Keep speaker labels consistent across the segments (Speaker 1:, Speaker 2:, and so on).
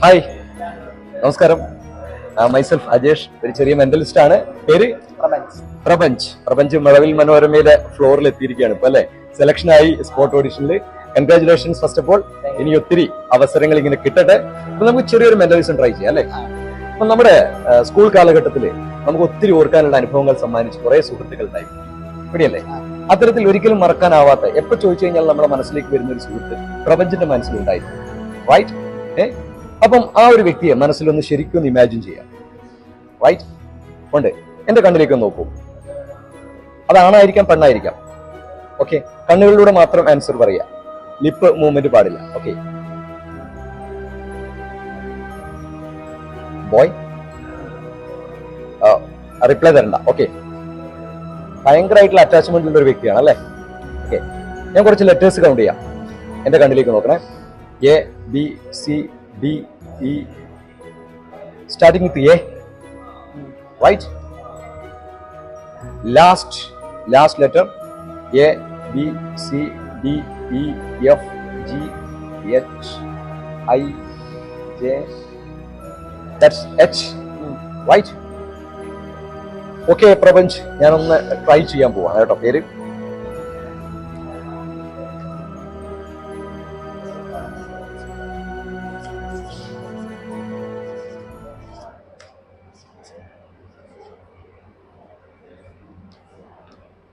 Speaker 1: Hi, നമസ്കാരം. Myself Ajesh, ഒരു ചെറിയ മെന്റലിസ്റ്റ് ആണ്. പേര് പ്രപഞ്ച്. മഴവിൽ മനോരമയിലെ ഫ്ലോറിൽ എത്തിയിരിക്കുകയാണ് ഇപ്പൊ അല്ലെ. സെലക്ഷനായി സ്പോട്ട് ഓഡിഷനിൽ. Congratulations first of all. ഇനി ഒത്തിരി അവസരങ്ങൾ ഇങ്ങനെ കിട്ടട്ടെ. അപ്പൊ നമുക്ക് ചെറിയൊരു മെന്റലിസം ട്രൈ ചെയ്യാം അല്ലെ. അപ്പൊ നമ്മുടെ സ്കൂൾ കാലഘട്ടത്തിൽ നമുക്ക് ഒത്തിരി ഓർക്കാനുള്ള അനുഭവങ്ങൾ സമ്മാനിച്ച് കുറെ സുഹൃത്തുക്കൾ ഉണ്ടായി, ഇവിടെയല്ലേ. അത്തരത്തിൽ ഒരിക്കലും മറക്കാനാവാത്ത, എപ്പോ ചോദിച്ചു കഴിഞ്ഞാൽ നമ്മുടെ മനസ്സിലേക്ക് വരുന്ന ഒരു സുഹൃത്ത് പ്രപഞ്ചന്റെ മനസ്സിലുണ്ടായിരുന്നു. റൈറ്റ്. അപ്പം ആ ഒരു വ്യക്തിയെ മനസ്സിലൊന്ന് ശരിക്കും ഇമാജിൻ ചെയ്യാം. റൈറ്റ്. ഉണ്ട്. എന്റെ കണ്ണിലേക്ക് നോക്കൂ. അതാണായിരിക്കാം, പെണ്ണായിരിക്കാം. ഓക്കെ, കണ്ണുകളിലൂടെ മാത്രം ആൻസർ പറയാം. ലിപ്പ് മൂവ്മെന്റ് പാടില്ല. ഓക്കെ. ബോയ്, റിപ്ലൈ തരണ്ട. ഓക്കെ. ഭയങ്കരമായിട്ടുള്ള അറ്റാച്ച്മെന്റ് ഉള്ള ഒരു വ്യക്തിയാണ് അല്ലെ. ഓക്കെ, ഞാൻ കുറച്ച് ലെറ്റേഴ്സ് കൗണ്ട് ചെയ്യാം. എന്റെ കണ്ണിലേക്ക് നോക്കണേ. A, B, C, D, E. Starting with A. Right. Last letter A, B, C, D, E, F, G, H, I, J. That's H. Right. Okay Prapanch, ഞാനൊന്ന് ട്രൈ ചെയ്യാൻ പോവാണ് കേട്ടോ. പേര്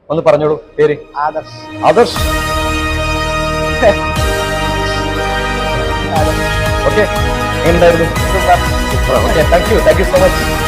Speaker 1: ഒന്ന് പറഞ്ഞോളൂ. പേര് ആദർശ്. ഓക്കെ, എങ്ങനെയുണ്ടായിരുന്നു? Okay, thank you so much.